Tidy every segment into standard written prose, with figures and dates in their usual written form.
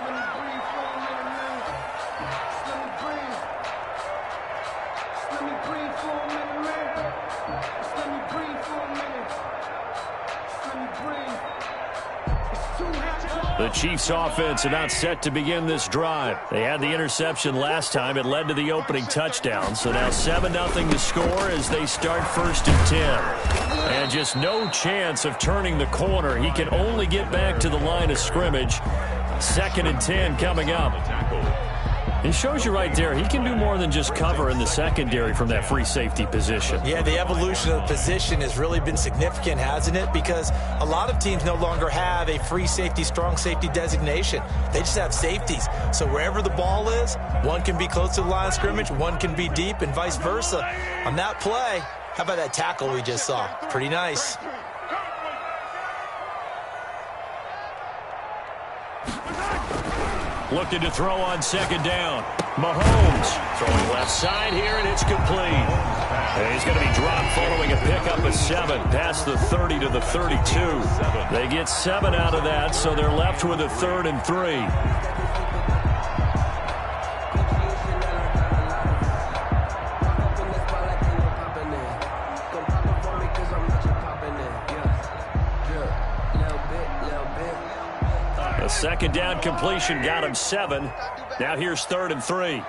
Let me breathe for a minute, man. Just let me breathe. Just let me breathe for a minute, man. Just let me breathe for a minute. Just let me breathe. It's too hot. The Chiefs offense are not set to begin this drive. They had the interception last time. It led to the opening touchdown. So now 7-0 to score as they start 1st and 10. And just no chance of turning the corner. He can only get back to the line of scrimmage. 2nd and 10 coming up. It shows you right there, he can do more than just cover in the secondary from that free safety position. Yeah, the evolution of the position has really been significant, hasn't it? Because a lot of teams no longer have a free safety, strong safety designation. They just have safeties. So wherever the ball is, one can be close to the line of scrimmage, one can be deep, and vice versa. On that play, how about that tackle we just saw? Pretty nice. Looking to throw on 2nd down. Mahomes throwing left side here, and it's complete. And he's going to be dropped following a pickup of 7 past the 30 to the 32. They get 7 out of that, so they're left with a 3rd and 3. A 2nd down completion got him 7. Now here's 3rd and 3.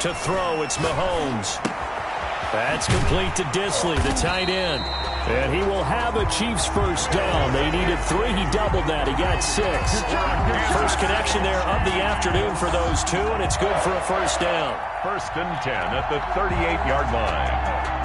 To throw, it's Mahomes. That's complete to Disley, the tight end. And he will have a Chiefs 1st down. They needed 3. He doubled that. He got 6. First connection there of the afternoon for those two, and it's good for a 1st down. 1st and 10 at the 38-yard line.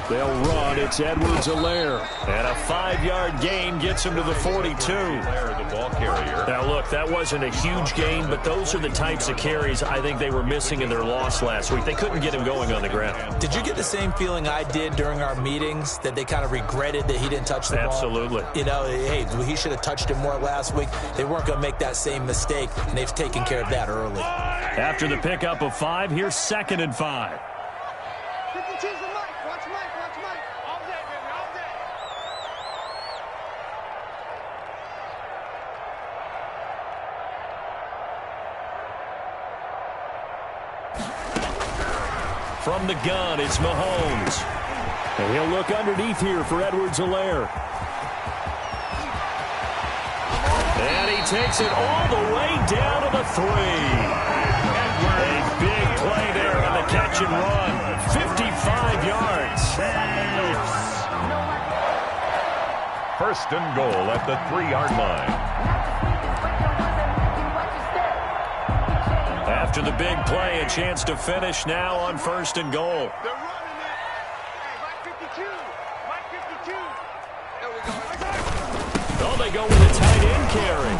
They'll run. It's Edwards-Helaire. And a 5-yard gain gets him to the 42. The ball carrier. Now, look, that wasn't a huge gain, but those are the types of carries I think they were missing in their loss last week. They couldn't get him going on the ground. Did you get the same feeling I did during our meetings, that they kind of regretted that he didn't touch the ball? Absolutely. You know, hey, he should have touched it more last week. They weren't going to make that same mistake, and they've taken care of that early. After the pickup of 5, here's 2nd and 5. From the gun, it's Mahomes. And he'll look underneath here for Edwards-Helaire. And he takes it all the way down to the 3. A big play there on the catch and run. 55 yards. 1st and goal at the 3-yard line. After the big play, a chance to finish now on 1st and goal. They're running it. Hey, Mike 52. Mike 52. There we go. Oh, they go with a tight end carry.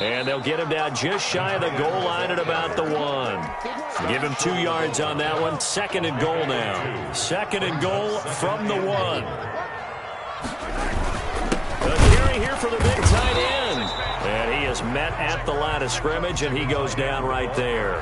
And they'll get him down just shy of the goal line at about the 1. Give him 2 yards on that one. 2nd and goal now. 2nd and goal from the 1. The carry here for the big tight end. And he is met at the line of scrimmage, and he goes down right there.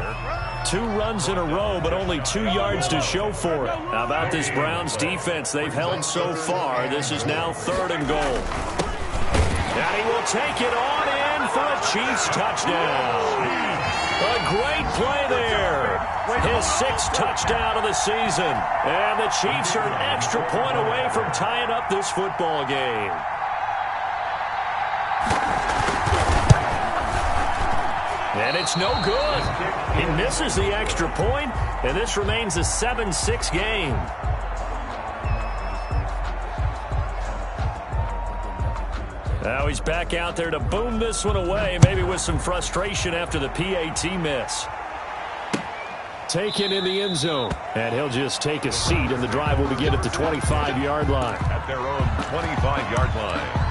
2 runs in a row, but only 2 yards to show for it. How about this Browns defense? They've held so far. This is now 3rd and goal. And he will take it on in for a Chiefs touchdown. A great play there. His 6th touchdown of the season. And the Chiefs are an extra point away from tying up this football game. And it's no good. He misses the extra point, and this remains a 7-6 game. Now he's back out there to boom this one away, maybe with some frustration after the PAT miss. Taken in the end zone, and he'll just take a seat, and the drive will begin at the 25-yard line. At their own 25-yard line.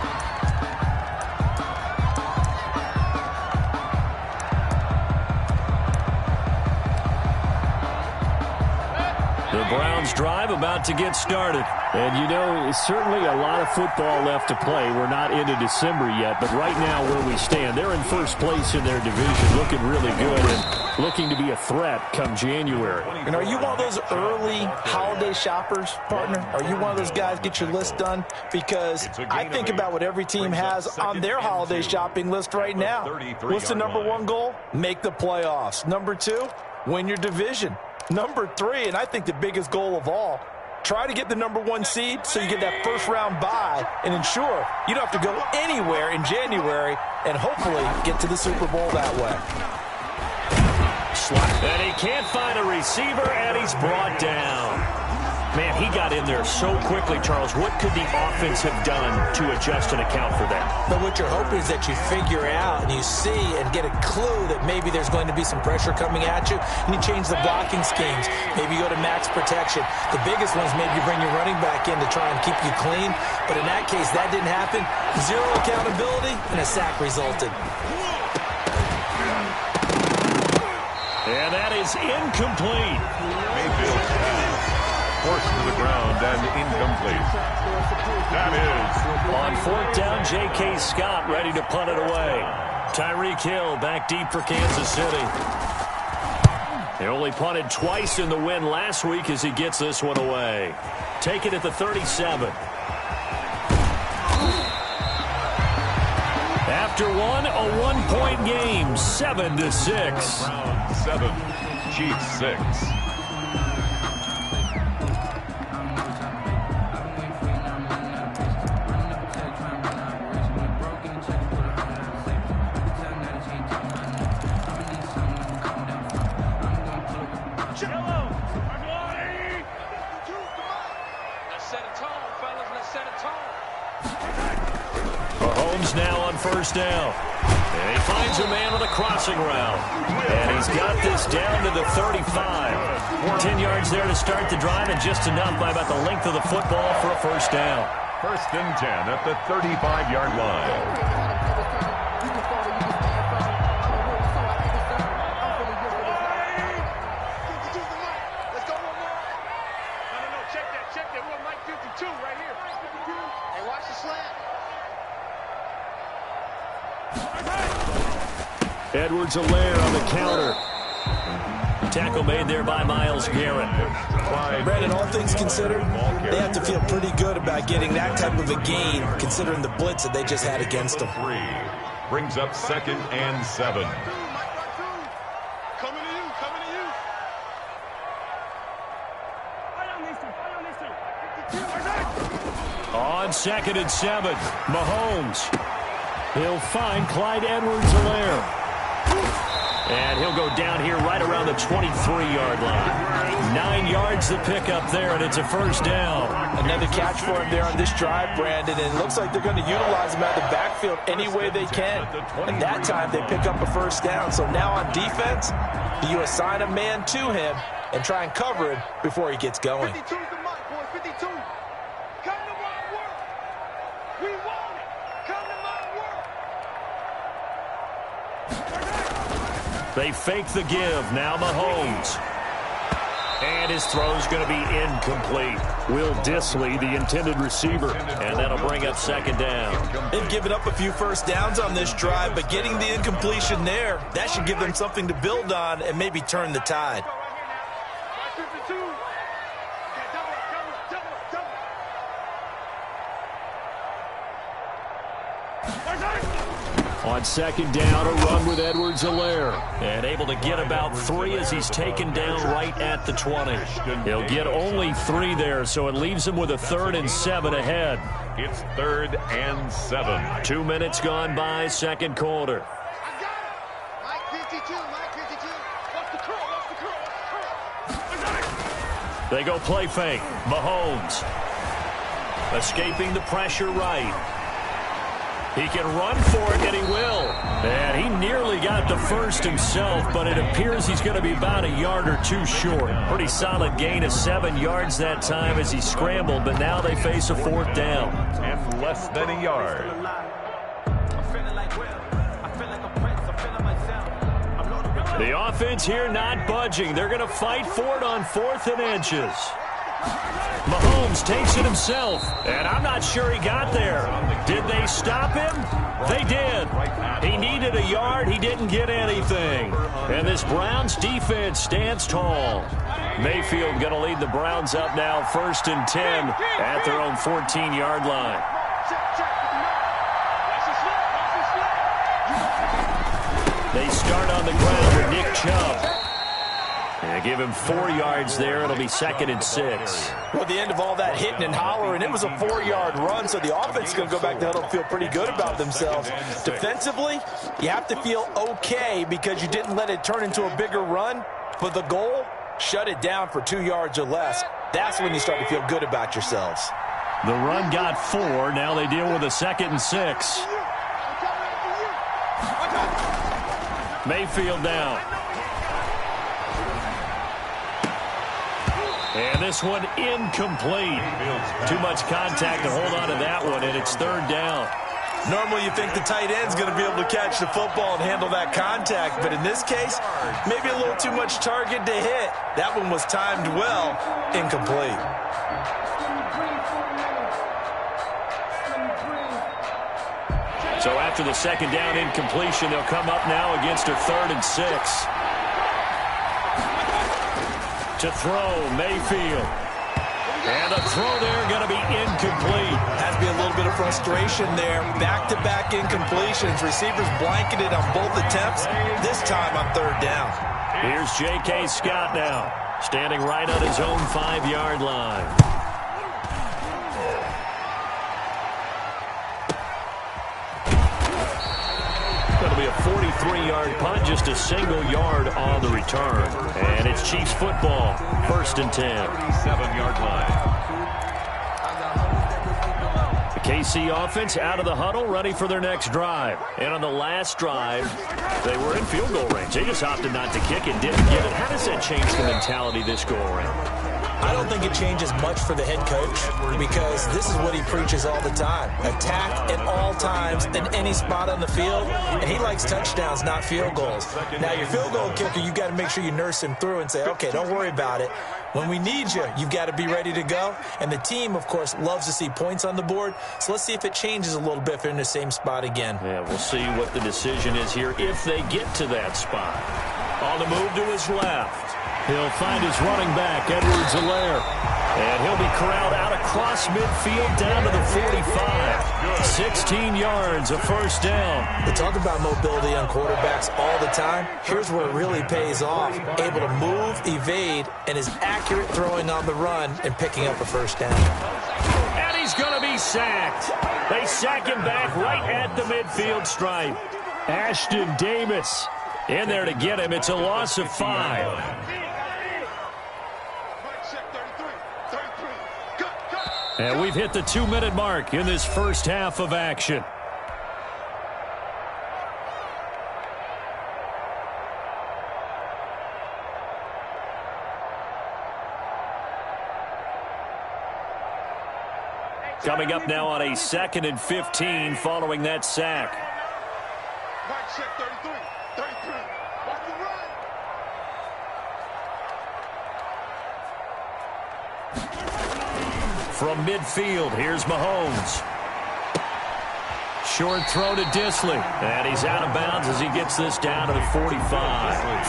The Browns Browns drive about to get started. And, you know, certainly a lot of football left to play. We're not into December yet, but right now where we stand, they're in first place in their division, looking really good and looking to be a threat come January. And are you one of those early holiday shoppers, partner? Are you one of those guys get your list done? Because I think about what every team has on their holiday shopping list right now. What's the number one goal? Make the playoffs. Number two, win your division. Number three, and I think the biggest goal of all, try to get the number one seed so you get that first round bye and ensure you don't have to go anywhere in January and hopefully get to the Super Bowl that way. And he can't find a receiver, and he's brought down. Man, he got in there so quickly, Charles. What could the offense have done to adjust and account for that? But what you're hoping is that you figure out and you see and get a clue that maybe there's going to be some pressure coming at you, and you change the blocking schemes. Maybe you go to max protection. The biggest one is maybe you bring your running back in to try and keep you clean. But in that case, that didn't happen. Zero accountability, and a sack resulted. And that is incomplete. Mayfield's pass forced to the ground and incomplete. That is On fourth down, J.K. Scott ready to punt it away. Tyreek Hill back deep for Kansas City. He only punted twice in the win last week as he gets this one away. Take it at the 37. After a one-point game, 7-6. 7, Chiefs 6. Mahomes now on first down. And he finds a man with a crossing route. And he's got this down to the 35. 10 yards there to start the drive, and just enough by about the length of the football for a first down. First and 10 at the 35-yard line. Edwards-Helaire on the counter. Tackle made there by Myles Garrett. Brandon, all things considered, they have to feel pretty good about getting that type of a gain, considering the blitz that they just had against them. 3 brings up 2nd and 7. On 2nd and 7, Mahomes. He'll find Clyde Edwards-Helaire. And he'll go down here right around the 23-yard line. 9 yards to pick up there, and it's a first down. Another catch for him there on this drive, Brandon, and it looks like they're going to utilize him out of the backfield any way they can. And that time, they pick up a first down. So now on defense, you assign a man to him and try and cover him before he gets going. 52's the mark, boys. 52. Come to my work. We want it. Come to my work. They fake the give. Now Mahomes. And his throw's going to be incomplete. Will Dissly, the intended receiver. And that'll bring up 2nd down. They've given up a few first downs on this drive, but getting the incompletion there, that should give them something to build on and maybe turn the tide. On 2nd down, a run with Edwards-Helaire. And able to get about 3 as he's taken down right at the 20. He'll get only 3 there, so it leaves him with a 3rd and 7 ahead. It's 3rd and 7. 2 minutes gone by, second quarter. I got it. Mike 52. What's the curl? They go play fake. Mahomes. Escaping the pressure right. He can run for it, and he will. And he nearly got the first himself, but it appears he's going to be about a yard or 2 short. Pretty solid gain of 7 yards that time as he scrambled, but now they face a 4th down. And less than a yard. The offense here not budging. They're going to fight for it on 4th and inches. Mahomes takes it himself, and I'm not sure he got there. Did they stop him? They did. He needed a yard. He didn't get anything. And this Browns defense stands tall. Mayfield going to lead the Browns up now 1st and 10 at their own 14-yard line. They start on the ground with Nick Chubb. And give him 4 yards there. It'll be 2nd and 6. Well, at the end of all that hitting and hollering, it was a 4-yard run, so the offense is going to go back to huddle and feel pretty good about themselves. Defensively, you have to feel okay because you didn't let it turn into a bigger run, but the goal, shut it down for 2 yards or less. That's when you start to feel good about yourselves. The run got 4. Now they deal with a 2nd and 6. Mayfield down. And this one incomplete. Too much contact to hold on to that one, and it's 3rd down. Normally you think the tight end's going to be able to catch the football and handle that contact, but in this case, maybe a little too much target to hit. That one was timed well, incomplete. So after the 2nd down incompletion, they'll come up now against a 3rd and 6. To throw, Mayfield. And the throw there going to be incomplete. Has to be a little bit of frustration there. Back-to-back incompletions. Receivers blanketed on both attempts, this time on 3rd down. Here's J.K. Scott now, standing right on his own 5-yard line. It'll be a 43-yard punt, just a single yard on the return. And it's Chiefs football, 1st and 10. 37-yard line. The KC offense out of the huddle, ready for their next drive. And on the last drive, they were in field goal range. They just opted not to kick it, didn't get it. How does that change the mentality this go around? I don't think it changes much for the head coach because this is what he preaches all the time. Attack at all times in any spot on the field, and he likes touchdowns, not field goals. Now, your field goal kicker, you've got to make sure you nurse him through and say, okay, don't worry about it. When we need you, you've got to be ready to go. And the team, of course, loves to see points on the board. So let's see if it changes a little bit if they're in the same spot again. Yeah, we'll see what the decision is here if they get to that spot. On the move to his left. He'll find his running back, Edwards-Helaire. And he'll be corralled out across midfield down to the 45. 16 yards, a 1st down. We talk about mobility on quarterbacks all the time. Here's where it really pays off. Able to move, evade, and is accurate throwing on the run and picking up a 1st down. And he's going to be sacked. They sack him back right at the midfield stripe. Ashton Davis in there to get him. It's a loss of 5. And we've hit the 2-minute mark in this first half of action. Coming up now on a 2nd and 15 following that sack. Mike check 33. 33. Watch the run. From midfield, here's Mahomes. Short throw to Disley. And he's out of bounds as he gets this down to the 45.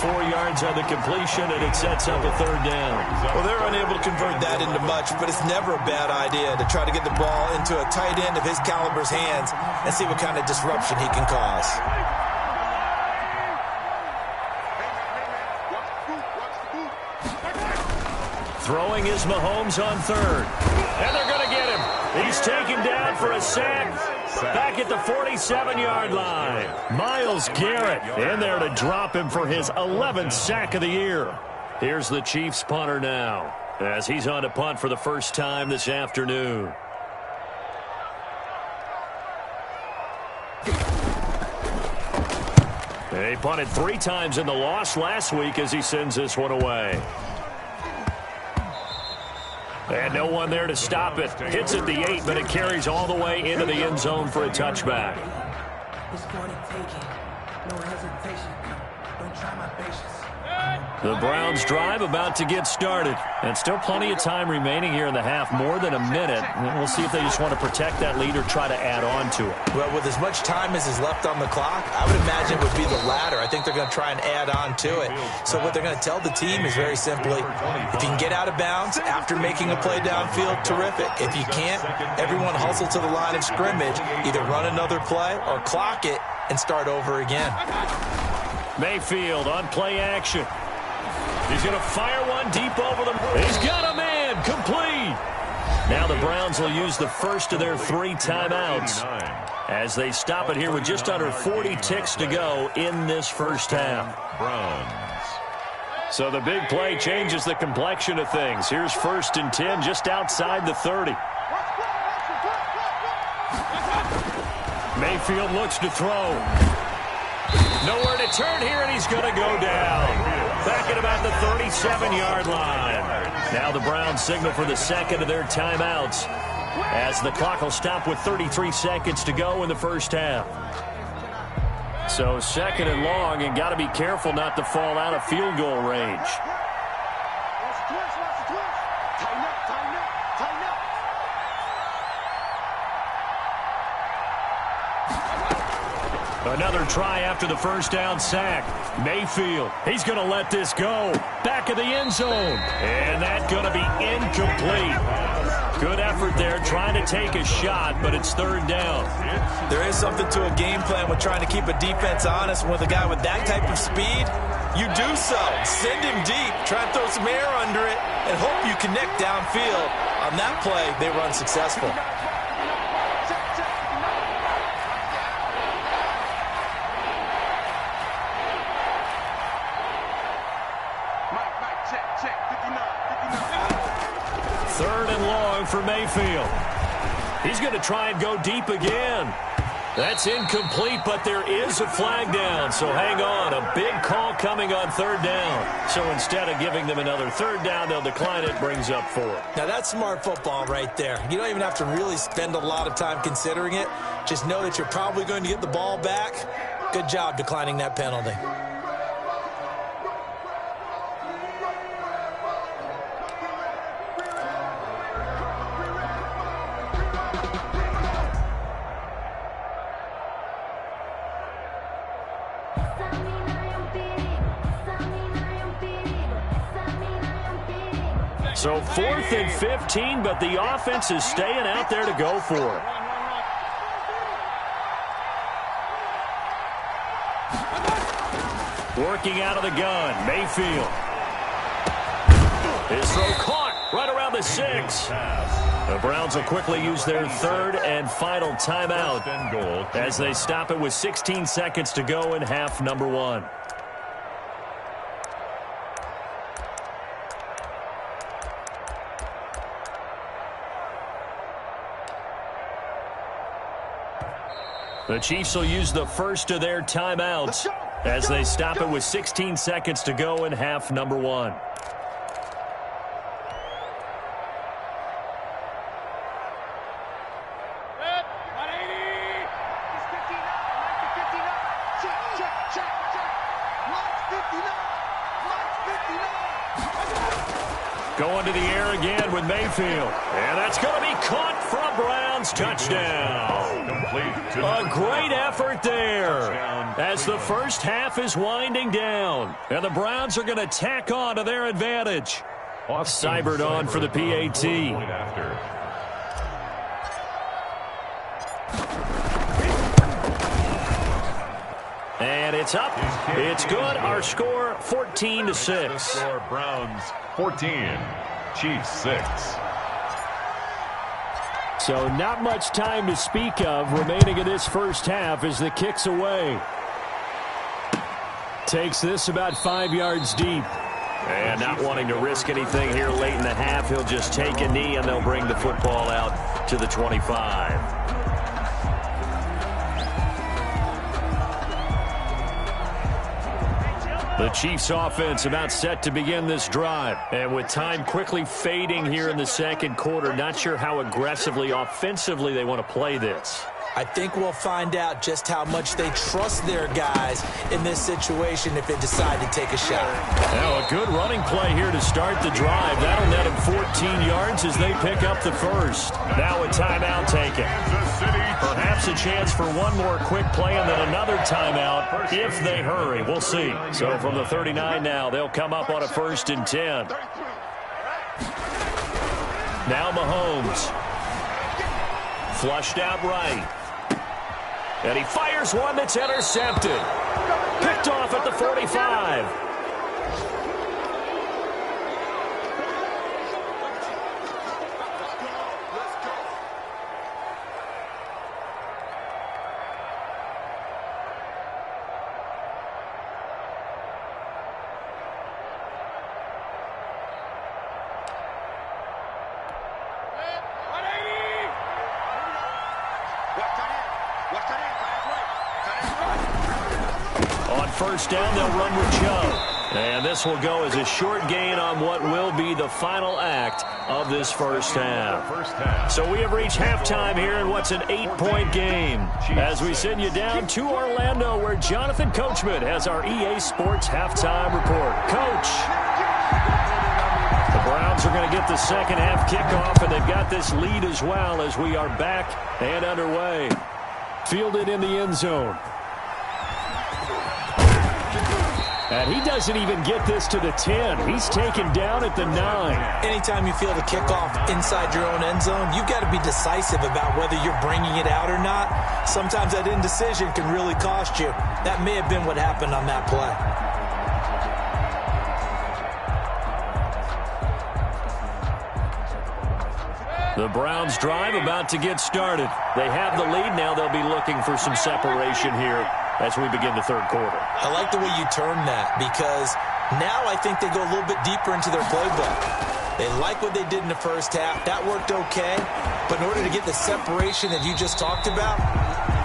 4 yards on the completion, and it sets up a 3rd down. Well, they're unable to convert that into much, but it's never a bad idea to try to get the ball into a tight end of his caliber's hands and see what kind of disruption he can cause. Throwing is Mahomes on 3rd. And they're going to get him. He's taken down for a sack. Back at the 47-yard line. Myles Garrett in there to drop him for his 11th sack of the year. Here's the Chiefs punter now as he's on to punt for the first time this afternoon. He punted 3 times in the loss last week as he sends this one away. And no one there to stop it. Hits at the 8, but it carries all the way into the end zone for a touchback. It's going to take it. No hesitation. Don't try my patience. The Browns drive about to get started. And still plenty of time remaining here in the half, more than a minute. And we'll see if they just want to protect that lead or try to add on to it. Well, with as much time as is left on the clock, I would imagine it would be the latter. I think they're going to try and add on to it. So what they're going to tell the team is very simply, if you can get out of bounds after making a play downfield, terrific. If you can't, everyone hustle to the line of scrimmage, either run another play or clock it and start over again. Mayfield on play action. He's going to fire one deep over them. He's got a man, complete. Now the Browns will use the first of their 3 timeouts as they stop it here with just under 40 ticks to go in this first half. So the big play changes the complexion of things. Here's 1st and 10 just outside the 30. Mayfield looks to throw. Nowhere to turn here, and he's going to go down. Back at about the 37-yard line. Now the Browns signal for the second of their timeouts as the clock will stop with 33 seconds to go in the first half. So 2nd and long, and got to be careful not to fall out of field goal range. Another try after the first down sack. Mayfield, he's going to let this go. Back of the end zone. And that's going to be incomplete. Good effort there, trying to take a shot, but it's 3rd down. There is something to a game plan with trying to keep a defense honest. With a guy with that type of speed, you do so. Send him deep, try and throw some air under it, and hope you connect downfield. On that play, they run successful. For Mayfield. He's going to try and go deep again. That's incomplete, but there is a flag down, so hang on. A big call coming on 3rd down. So instead of giving them another 3rd down, they'll decline it, brings up 4. Now that's smart football right there. You don't even have to really spend a lot of time considering it. Just know that you're probably going to get the ball back. Good job declining that penalty. So 4th and 15, but the offense is staying out there to go for it. Working out of the gun, Mayfield. His throw caught right around the 6. The Browns will quickly use their 3rd and final timeout as they stop it with 16 seconds to go in half number 1. The Chiefs will use the first of their timeouts as they stop it with 16 seconds to go in half number 1. Going to the air again with Mayfield. And that's going to be caught for a Browns touchdown. A great effort there as the first half is winding down. And the Browns are going to tack on to their advantage. Cybered on for the PAT. And it's up. It's good. Our score 14-6. Browns 14, Chiefs 6. So not much time to speak of remaining in this first half as the kick's away. Takes this about 5 yards deep. And not wanting to risk anything here late in the half, he'll just take a knee and they'll bring the football out to the 25. The Chiefs offense about set to begin this drive. And with time quickly fading here in the second quarter, not sure how aggressively, offensively they want to play this. I think we'll find out just how much they trust their guys in this situation if they decide to take a shot. Now a good running play here to start the drive. That'll net them 14 yards as they pick up the first. Now a timeout taken. Perhaps a chance for one more quick play and then another timeout if they hurry. We'll see. So from the 39 now, they'll come up on a 1st and 10. Now Mahomes. Flushed out right. And he fires one that's intercepted. Picked off at the 45. On first down, they'll run with Joe. And this will go as a short gain on what will be the final act of this first half. So we have reached halftime here in what's an 8-point game. As we send you down to Orlando, where Jonathan Coachman has our EA Sports halftime report. Coach. The Browns are going to get the second half kickoff, and they've got this lead as well as we are back and underway. Fielded in the end zone. And he doesn't even get this to the 10. He's taken down at the 9. Anytime you field a kickoff inside your own end zone, you've got to be decisive about whether you're bringing it out or not. Sometimes that indecision can really cost you. That may have been what happened on that play. The Browns drive about to get started. They have the lead. Now they'll be looking for some separation here as we begin the third quarter. I like the way you term that, because now I think they go a little bit deeper into their playbook. They like what they did in the first half. That worked okay. But in order to get the separation that you just talked about,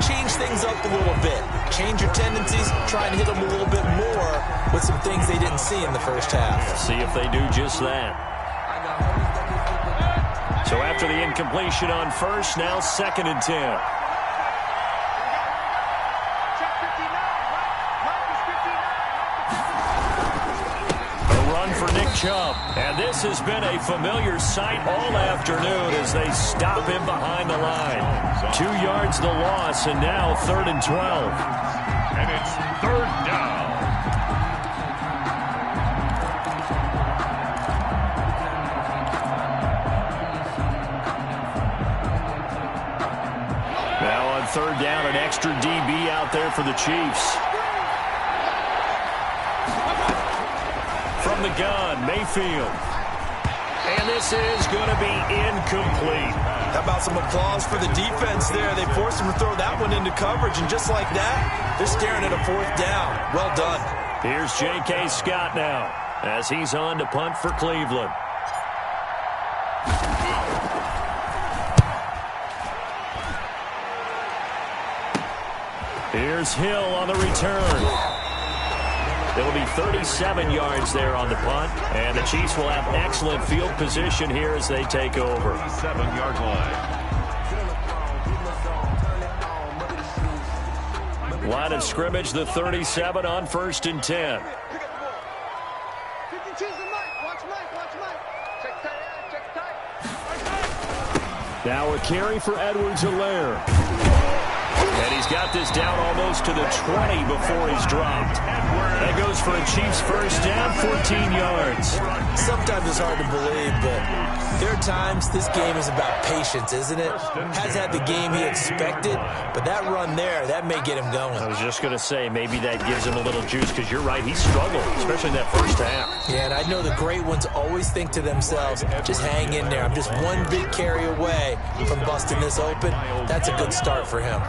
change things up a little bit. Change your tendencies. Try and hit them a little bit more with some things they didn't see in the first half. See if they do just that. So after the incompletion on first, now 2nd and 10. A run for Nick Chubb. And this has been a familiar sight all afternoon as they stop him behind the line. 2 yards the loss, and now 3rd and 12. And it's 3rd down. Third down, an extra DB out there for the Chiefs. From the gun, Mayfield. And this is going to be incomplete. How about some applause for the defense there? They forced him to throw that one into coverage, and just like that, they're staring at a 4th down. Well done. Here's J.K. Scott now as he's on to punt for Cleveland. Here's Hill on the return. It'll be 37 yards there on the punt, and the Chiefs will have excellent field position here as they take over. 7-yard line. Line of scrimmage, the 37 on 1st and 10. Now a carry for Edwards-Helaire. And he's got this down almost to the 20 before he's dropped. That goes for a Chiefs first down, 14 yards. Sometimes it's hard to believe, but there are times this game is about patience, isn't it? Has had the game he expected, but that run there, that may get him going. I was just going to say, maybe that gives him a little juice, because you're right, he struggled, especially in that first half. Yeah, and I know the great ones always think to themselves, just hang in there. I'm just one big carry away from busting this open. That's a good start for him.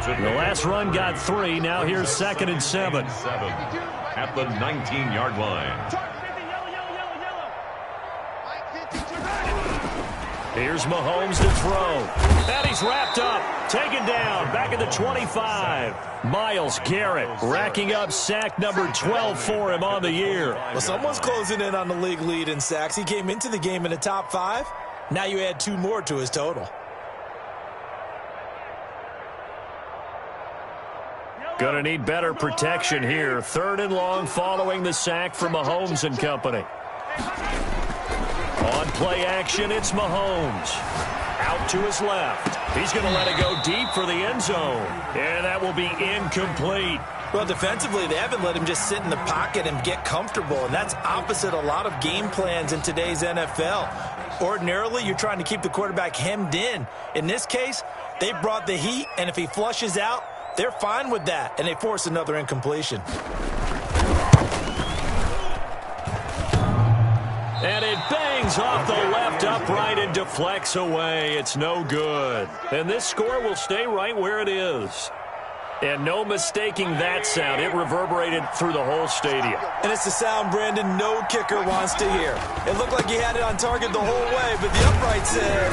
The last run got 3. Now here's 2nd and 7. At the 19-yard line. Here's Mahomes to throw. And he's wrapped up. Taken down. Back at the 25. Myles Garrett racking up sack number 12 for him on the year. Well, someone's closing in on the league lead in sacks. He came into the game in the top 5. Now you add 2 more to his total. Gonna need better protection here. 3rd and long following the sack from Mahomes and company. On play action, it's Mahomes. Out to his left. He's going to let it go deep for the end zone. And that will be incomplete. Well, defensively, they haven't let him just sit in the pocket and get comfortable, and that's opposite a lot of game plans in today's NFL. Ordinarily, you're trying to keep the quarterback hemmed in. In this case, they brought the heat, and if he flushes out, they're fine with that, and they force another incompletion. And it bangs off the left upright and deflects away. It's no good. And this score will stay right where it is. And no mistaking that sound. It reverberated through the whole stadium. And it's the sound, Brandon, no kicker wants to hear. It looked like he had it on target the whole way, but the upright said,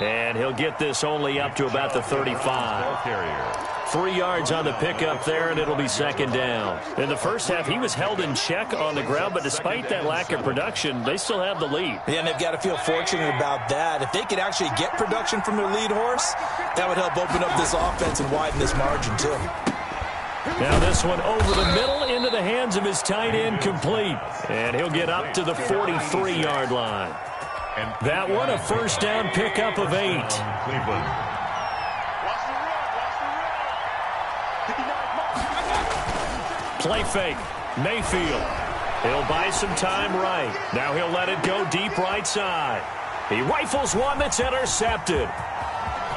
And he'll get this only up to about the 35. 3 yards on the pickup there, and it'll be 2nd down. In the first half, he was held in check on the ground, but despite that lack of production, they still have the lead. Yeah, and they've got to feel fortunate about that. If they could actually get production from their lead horse, that would help open up this offense and widen this margin, too. Now this one over the middle into the hands of his tight end, complete. And he'll get up to the 43-yard line. That one a 1st down pickup of 8. Cleveland. Play fake. Mayfield. He'll buy some time right. Now he'll let it go deep right side. He rifles one that's intercepted.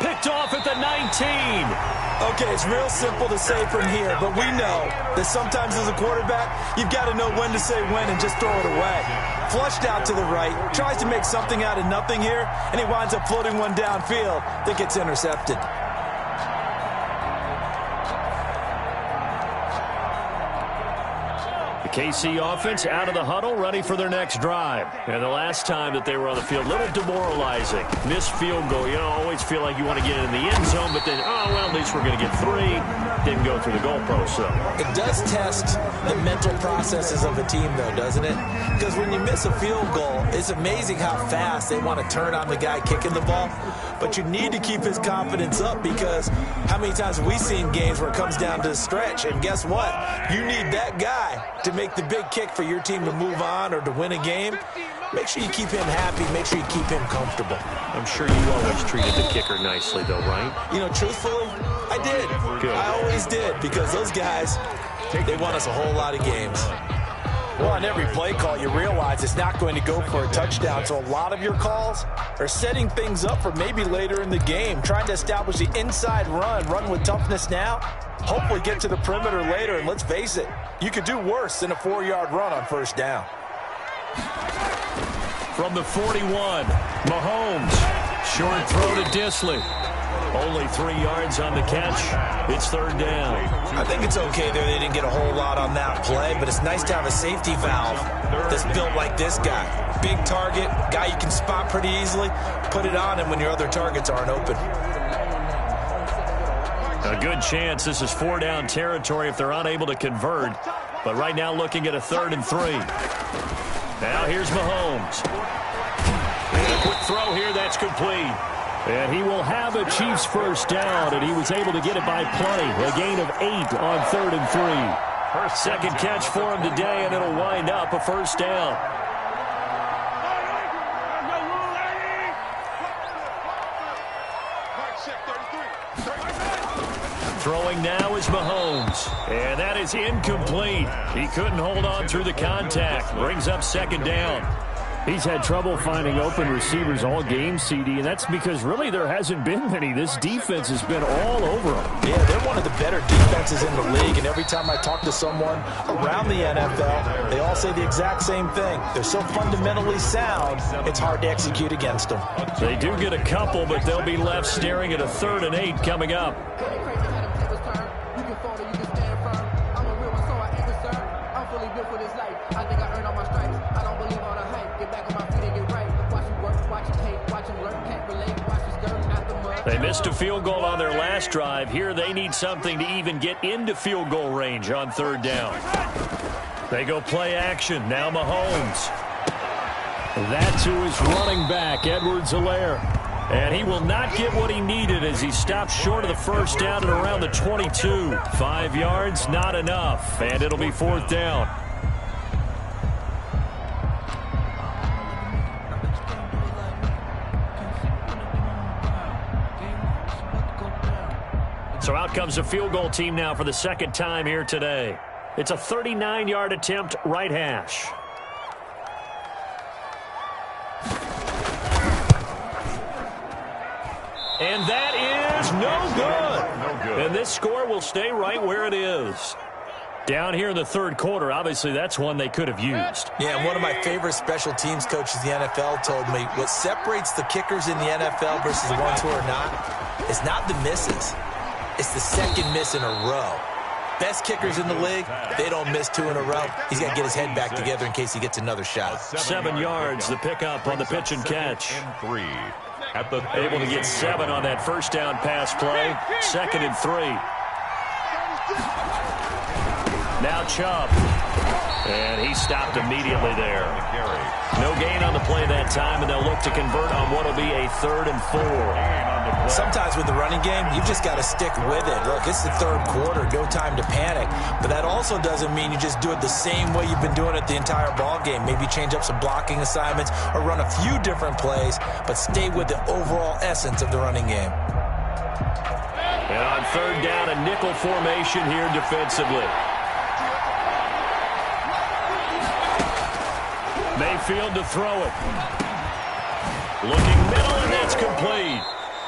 Picked off at the 19. Okay, it's real simple to say from here, but we know that sometimes as a quarterback, you've got to know when to say when and just throw it away. Flushed out to the right, tries to make something out of nothing here, and he winds up floating one downfield that gets intercepted. The KC offense out of the huddle, ready for their next drive. And the last time that they were on the field, a little demoralizing. Missed field goal. You know, always feel like you want to get in the end zone, but then, oh, well, at least we're going to get 3. Didn't go through the goalpost, so. It does test the mental processes of a team, though, doesn't it? Because when you miss a field goal, it's amazing how fast they want to turn on the guy kicking the ball. But you need to keep his confidence up, because how many times have we seen games where it comes down to the stretch? And guess what? You need that guy to make the big kick for your team to move on or to win a game. Make sure you keep him happy. Make sure you keep him comfortable. I'm sure you always treated the kicker nicely, though, right? You know, truthfully, I did. Good. I always did, because those guys, they won us a whole lot of games. Well, on every play call, you realize it's not going to go for a touchdown, so a lot of your calls are setting things up for maybe later in the game, trying to establish the inside run with toughness now, hopefully get to the perimeter later, and let's face it, you could do worse than a 4-yard run on 1st down. From the 41, Mahomes, short throw to Disley. Only 3 yards on the catch. It's 3rd down. I think it's okay there. They didn't get a whole lot on that play, but it's nice to have a safety valve that's built like this guy. Big target, guy you can spot pretty easily. Put it on him when your other targets aren't open. A good chance this is 4-down territory if they're unable to convert. But right now looking at a 3rd and 3. Now here's Mahomes. And a quick throw here, that's complete. And he will have a Chiefs 1st down, and he was able to get it by plenty. A gain of 8 on 3rd and 3. 2nd catch for him today, and it'll wind up a 1st down. Throwing now is Mahomes, and that is incomplete. He couldn't hold on through the contact. Brings up 2nd down. He's had trouble finding open receivers all game, CD, and that's because really there hasn't been many. This defense has been all over them. Yeah, they're one of the better defenses in the league, and every time I talk to someone around the NFL, they all say the exact same thing. They're so fundamentally sound, it's hard to execute against them. They do get a couple, but they'll be left staring at a 3rd and 8 coming up. They missed a field goal on their last drive. Here they need something to even get into field goal range on 3rd down. They go play action. Now Mahomes. That's who is running back, Edwards-Helaire. And he will not get what he needed as he stops short of the first down at around the 22. 5 yards, not enough. And it'll be 4th down. So out comes the field goal team now for the second time here today. It's a 39-yard attempt, right hash. And that is no good. And this score will stay right where it is. Down here in the third quarter, obviously that's one they could have used. Yeah, and one of my favorite special teams coaches in the NFL told me what separates the kickers in the NFL versus the ones who are not is not the misses. It's the second miss in a row. Best kickers in the league, they don't miss 2 in a row. He's got to get his head back together in case he gets another shot. 7 yards, the pickup on the pitch and catch. Able to get 7 on that first down pass play. 2nd and 3. Now Chubb. And he stopped immediately there. No gain on the play that time, and they'll look to convert on what will be a 3rd and 4. Sometimes with the running game, you've just got to stick with it. Look, it's the third quarter, no time to panic. But that also doesn't mean you just do it the same way you've been doing it the entire ball game. Maybe change up some blocking assignments or run a few different plays, but stay with the overall essence of the running game. And on 3rd down, a nickel formation here defensively. Mayfield to throw it. Looking middle, and that's complete.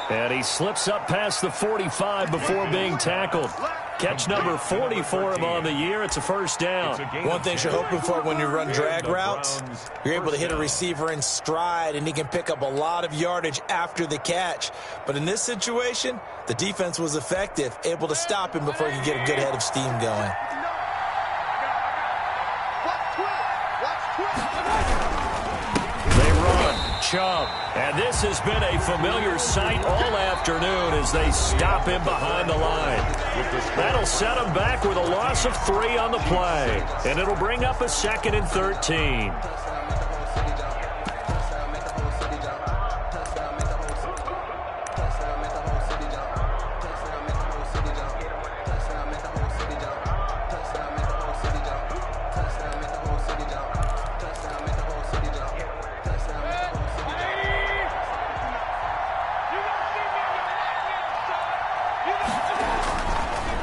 And he slips up past the 45 before being tackled. Catch number 40 for him on the year. It's a first down. One thing you're hoping for when you run drag routes, you're able to hit a receiver in stride, and he can pick up a lot of yardage after the catch. But in this situation, the defense was effective, able to stop him before he could get a good head of steam going. They run. Chubb. And this has been a familiar sight all afternoon as they stop him behind the line. That'll set him back with a loss of 3 on the play. And it'll bring up a 2nd and 13.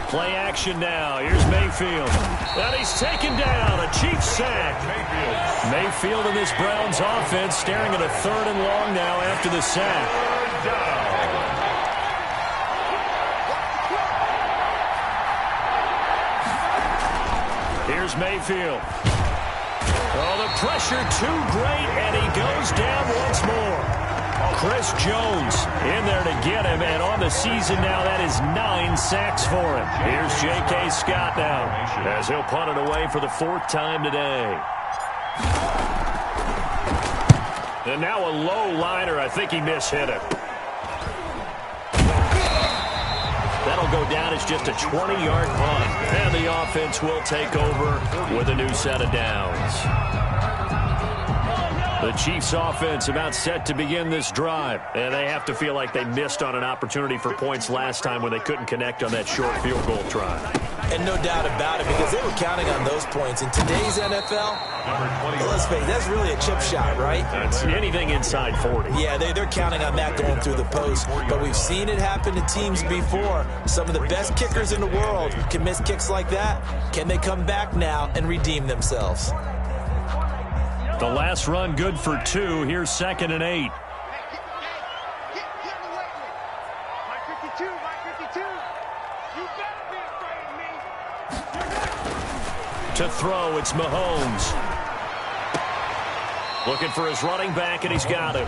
Play action now. Here's Mayfield. And he's taken down. A Chiefs sack. Mayfield and this Browns offense staring at a 3rd and long now after the sack. Here's Mayfield. Oh, the pressure too great, and he goes down once more. Chris Jones in there to get him, and on the season now, that is 9 sacks for him. Here's J.K. Scott now, as he'll punt it away for the 4th time today. And now a low liner. I think he mishit it. That'll go down as just a 20-yard punt, and the offense will take over with a new set of downs. The Chiefs offense about set to begin this drive, and they have to feel like they missed on an opportunity for points last time when they couldn't connect on that short field goal try. And no doubt about it, because they were counting on those points. In today's NFL, let's face it, that's really a chip shot, right? That's anything inside 40. Yeah, they're counting on that going through the post. But we've seen it happen to teams before. Some of the best kickers in the world can miss kicks like that. Can they come back now and redeem themselves? The last run good for 2. Here's 2nd and 8. To throw, it's Mahomes. Looking for his running back, and he's got him.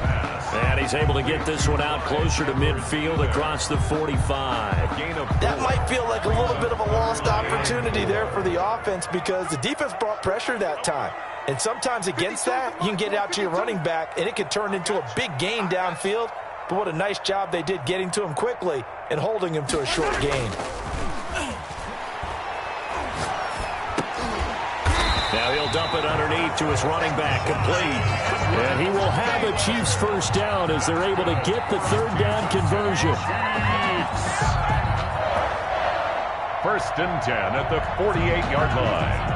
And he's able to get this one out closer to midfield across the 45. That might feel like a little bit of a lost opportunity there for the offense because the defense brought pressure that time. And sometimes against that, you can get out to your running back, and it can turn into a big gain downfield. But what a nice job they did getting to him quickly and holding him to a short gain. Now he'll He'll dump it underneath to his running back, complete. And he will have a Chiefs first down as they're able to get the third down conversion. First and 10 at the 48-yard line.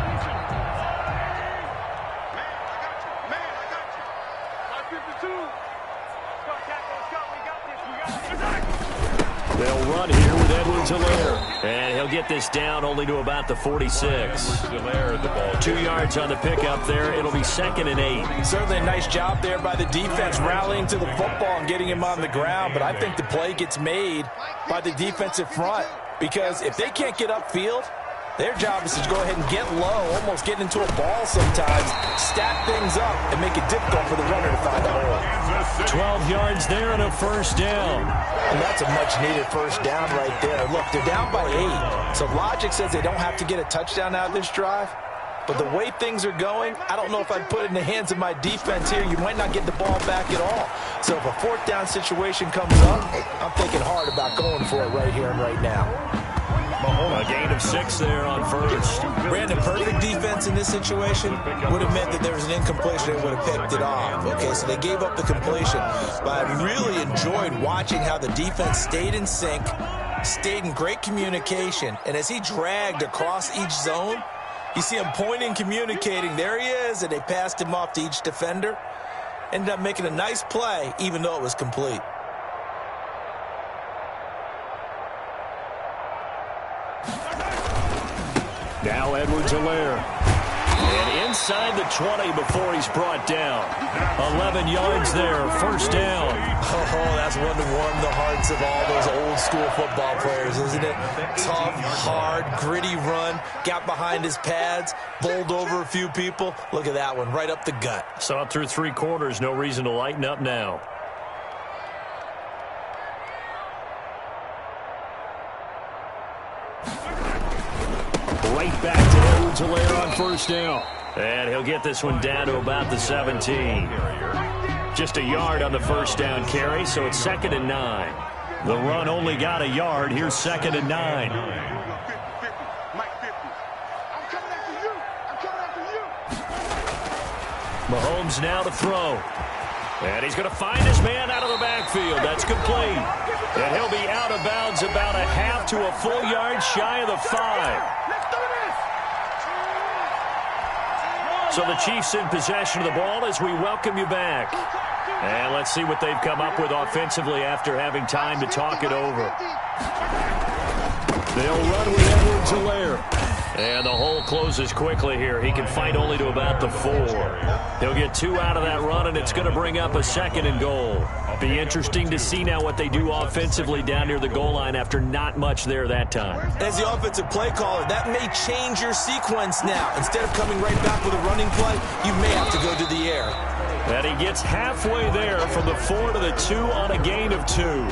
They'll run here with Edwards-Helaire. And he'll get this down only to about the 46. 2 yards on the pickup there. It'll be 2nd and 8. Certainly a nice job there by the defense rallying to the football and getting him on the ground. But I think the play gets made by the defensive front. Because if they can't get upfield, their job is to go ahead and get low, almost get into a ball sometimes, stack things up, and make it difficult for the runner to find a hole. 12 yards there and a first down. And that's a much-needed first down right there. Look, they're down by 8, so logic says they don't have to get a touchdown out of this drive. But the way things are going, I don't know if I'd put it in the hands of my defense here. You might not get the ball back at all. So if a fourth down situation comes up, I'm thinking hard about going for it right here and right now. A gain of 6 there on first. Brandon, perfect defense in this situation would have meant that there was an incompletion. They would have picked it off. Okay, so they gave up the completion. But I really enjoyed watching how the defense stayed in sync, stayed in great communication. And as he dragged across each zone, you see him pointing, communicating. There he is, and they passed him off to each defender. Ended up making a nice play, even though it was complete. Now Edwards-Helaire. And inside the 20 before he's brought down. 11 yards there, first down. Oh, that's one to warm the hearts of all those old-school football players, isn't it? Tough, hard, gritty run, got behind his pads, bowled over a few people. Look at that one, right up the gut. Saw it through 3 quarters, no reason to lighten up now. Right back to Edwards-Helaire on first down. And he'll get this one down to about the 17. Just a yard on the first down carry, so it's 2nd and 9. The run only got a yard. Here's 2nd and 9. Mahomes now to throw. And he's going to find his man out of the backfield. That's complete. And he'll be out of bounds about a half to a full yard shy of the 5. So the Chiefs in possession of the ball as we welcome you back. And let's see what they've come up with offensively after having time to talk it over. They'll run with Edwards-Helaire. And the hole closes quickly here. He can fight only to about the 4. He'll get 2 out of that run, and it's going to bring up a 2nd and goal. Be interesting to see now what they do offensively down near the goal line after not much there that time. As the offensive play caller, that may change your sequence now. Instead of coming right back with a running play, you may have to go to the air. And he gets halfway there from the 4 to the 2 on a gain of 2.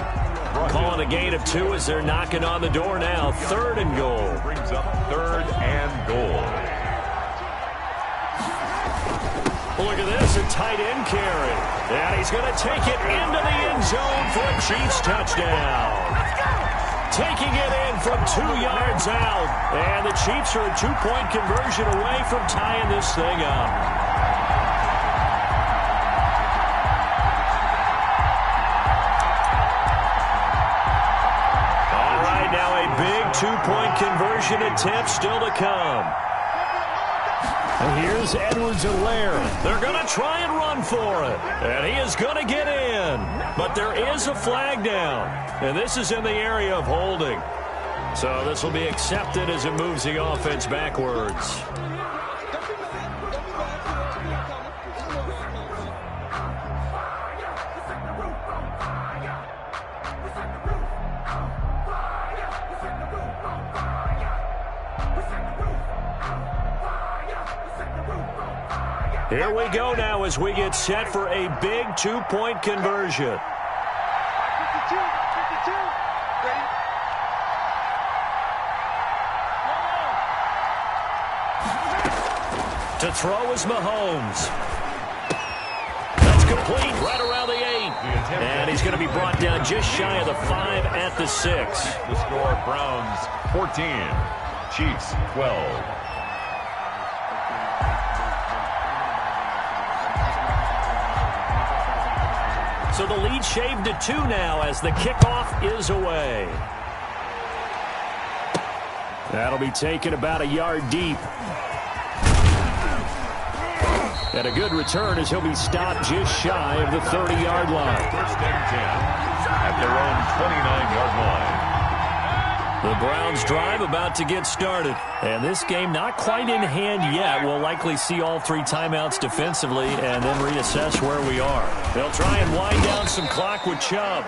Calling a gain of 2 as they're knocking on the door now. 3rd and goal. Brings up 3rd and goal. Look at this, a tight end carry. And he's going to take it into the end zone for a Chiefs touchdown. Taking it in from 2 yards out. And the Chiefs are a 2-point conversion away from tying this thing up. Big 2-point conversion attempt still to come. And here's Edwards-Helaire. They're going to try and run for it. And he is going to get in. But there is a flag down. And this is in the area of holding. So this will be accepted as it moves the offense backwards. Here we go now as we get set for a big 2-point conversion. 52, 52, ready? To throw is Mahomes. That's complete right around the 8. And he's going to be brought down just shy of the 5 at the 6. The score, Browns 14, Chiefs 12. So the lead shaved to 2 now as the kickoff is away. That'll be taken about a yard deep. And a good return as he'll be stopped just shy of the 30-yard line. First and 10 at their own 29-yard line. The Browns drive about to get started. And this game not quite in hand yet. We'll likely see all 3 timeouts defensively and then reassess where we are. They'll try and wind down some clock with Chubb.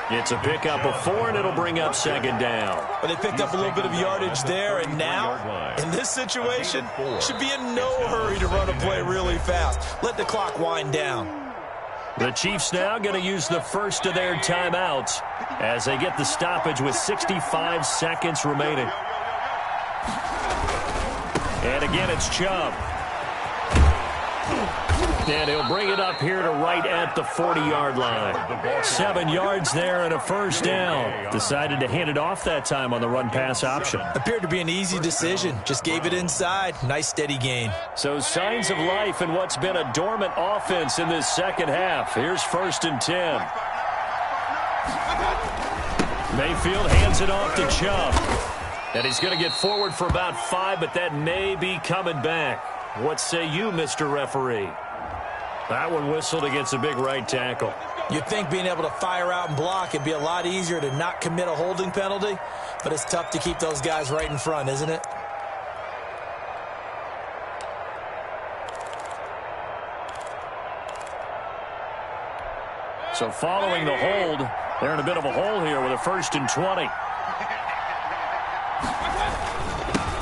It's a pickup of 4, and it'll bring up second down. But they picked up a little bit of yardage there, and now, in this situation, should be in no hurry to run a play really fast. Let the clock wind down. The Chiefs now going to use the first of their timeouts as they get the stoppage with 65 seconds remaining. And again, it's Chubb. And he'll bring it up here to right at the 40-yard line. 7 yards there and a first down. Decided to hand it off that time on the run-pass option. Appeared to be an easy decision. Just gave it inside. Nice steady gain. So signs of life in what's been a dormant offense in this second half. Here's 1st and 10. Mayfield hands it off to Chubb. And he's going to get forward for about 5, but that may be coming back. What say you, Mr. Referee? That one whistled against a big right tackle. You'd think being able to fire out and block it'd be a lot easier to not commit a holding penalty, but it's tough to keep those guys right in front, isn't it? So following the hold, they're in a bit of a hole here with a 1st and 20.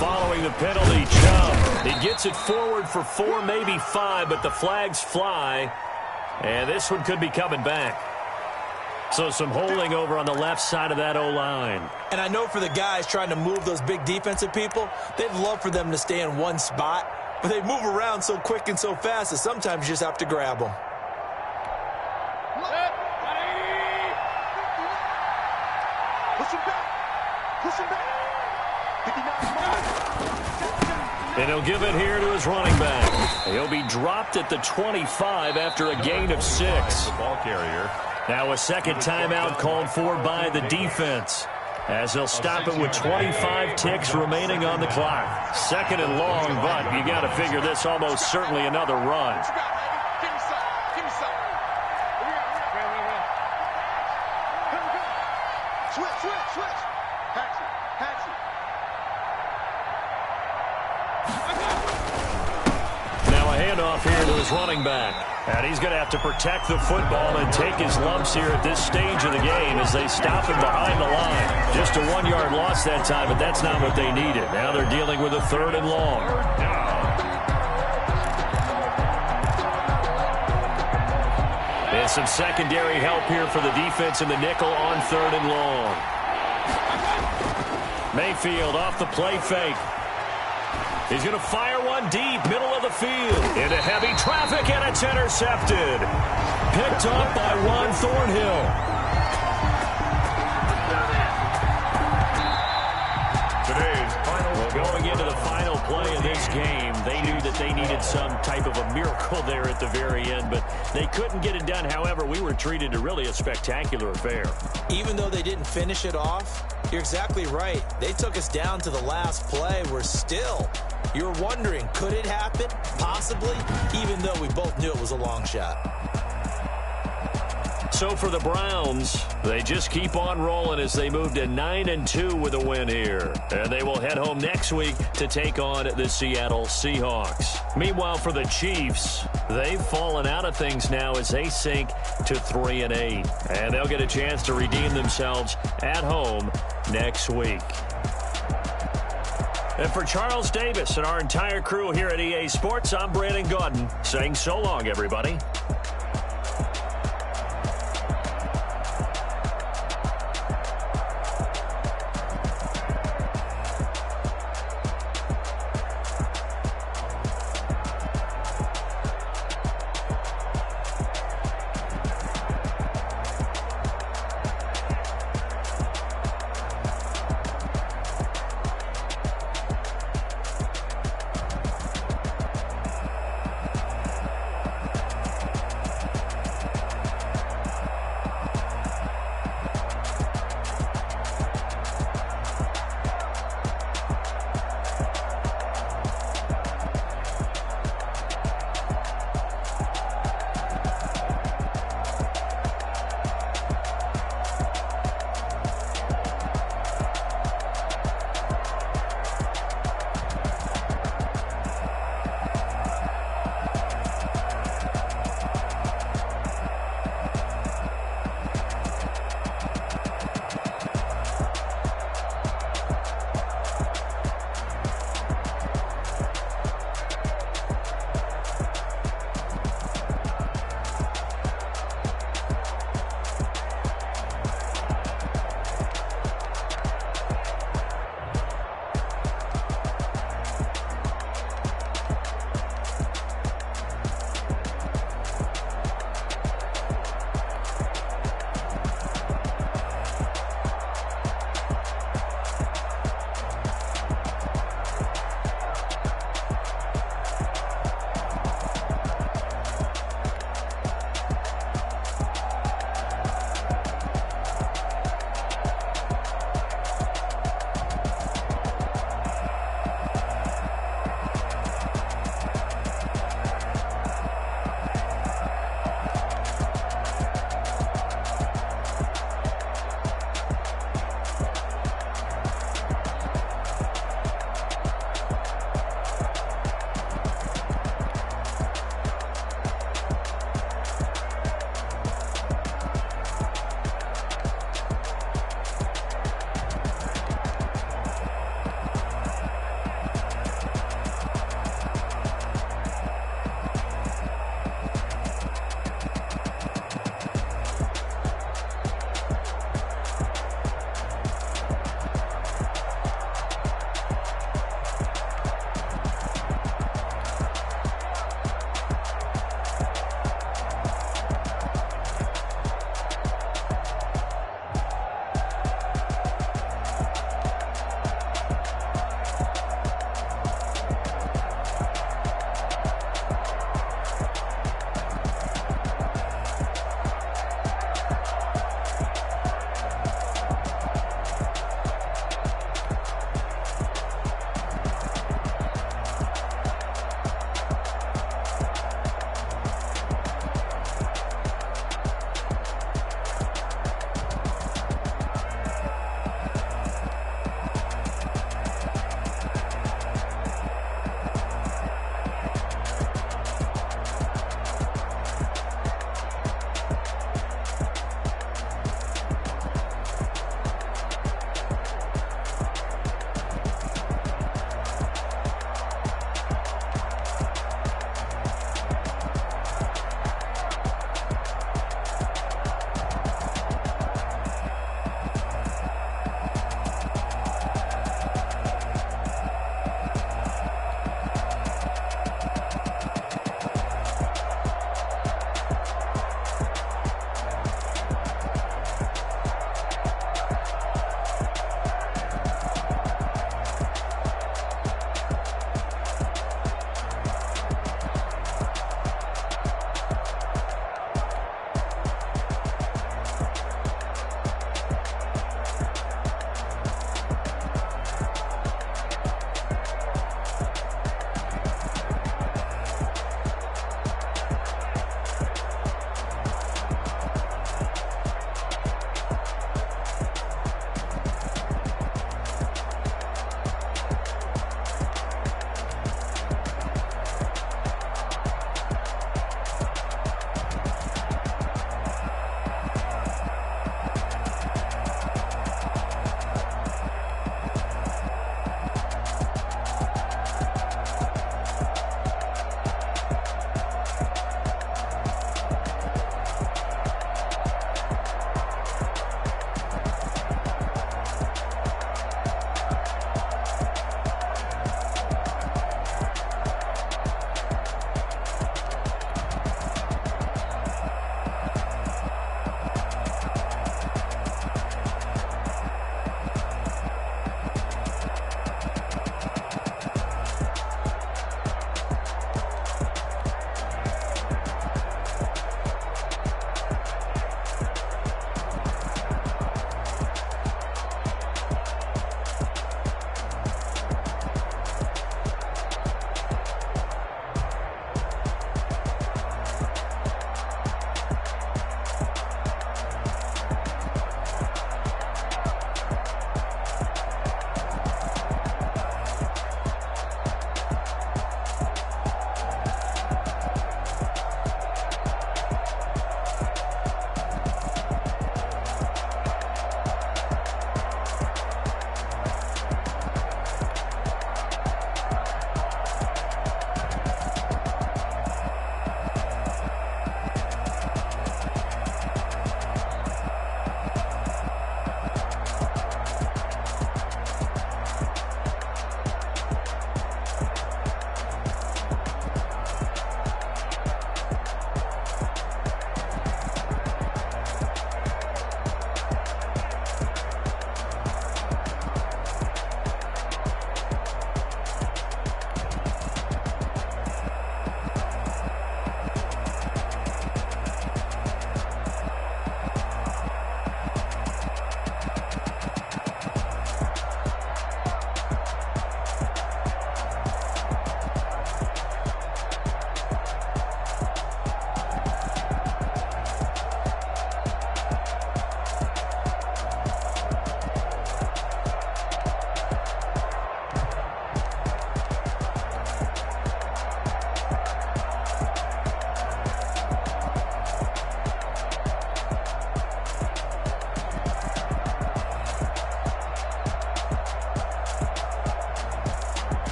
Following the penalty, Chubb. He gets it forward for 4, maybe 5, but the flags fly. And this one could be coming back. So some holding over on the left side of that O-line. And I know for the guys trying to move those big defensive people, they'd love for them to stay in one spot. But they move around so quick and so fast that sometimes you just have to grab them. And he'll give it here to his running back. He'll be dropped at the 25 after a gain of 6. The ball carrier. Now a second timeout called for by the defense, as they'll stop it with 25 ticks remaining on the clock. 2nd and long, but you got to figure this almost certainly another run. Off here to his running back. And he's going to have to protect the football and take his lumps here at this stage of the game as they stop him behind the line. Just a 1-yard loss that time, but that's not what they needed. Now they're dealing with a 3rd and long. And some secondary help here for the defense in the nickel on 3rd and long. Mayfield off the play fake. He's going to fire one deep, middle of the field. Into heavy traffic, and it's intercepted. Picked up by Ron Thornhill. Today's final. Well, going into the final play of this game, they knew that they needed some type of a miracle there at the very end, but they couldn't get it done. However, we were treated to really a spectacular affair. Even though they didn't finish it off, you're exactly right. They took us down to the last play. We're still... You're wondering, could it happen? Possibly, even though we both knew it was a long shot. So for the Browns, they just keep on rolling as they move to 9-2 with a win here. And they will head home next week to take on the Seattle Seahawks. Meanwhile, for the Chiefs, they've fallen out of things now as they sink to 3-8. And they'll get a chance to redeem themselves at home next week. And for Charles Davis and our entire crew here at EA Sports, I'm Brandon Gaudin saying so long, everybody.